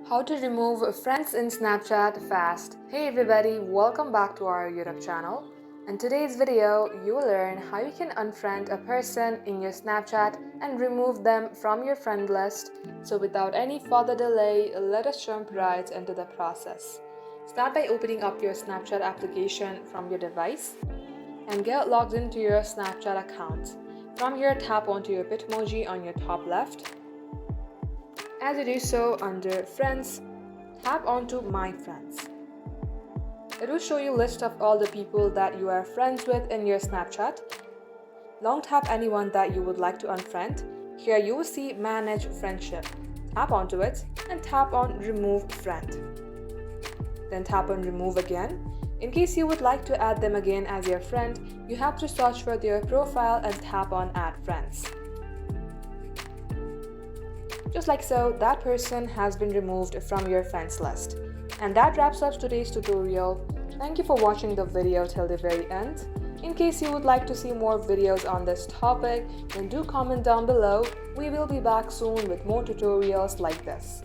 How to remove friends in Snapchat fast. Hey everybody, welcome back to our YouTube channel. In today's video, you will learn how you can unfriend a person in your Snapchat and remove them from your friend list. So without any further delay, let us jump right into the process. Start by opening up your Snapchat application from your device and get logged into your Snapchat account. From here, tap onto your Bitmoji on your top left. As you do so, under Friends, tap onto My Friends. It will show you a list of all the people that you are friends with in your Snapchat. Long tap anyone that you would like to unfriend. Here you will see Manage Friendship. Tap onto it and tap on Remove Friend. Then tap on Remove again. In case you would like to add them again as your friend, you have to search for their profile and tap on Add Friends. Just like so, that person has been removed from your friends list. And that wraps up today's tutorial. Thank you for watching the video till the very end. In case you would like to see more videos on this topic, then do comment down below. We will be back soon with more tutorials like this.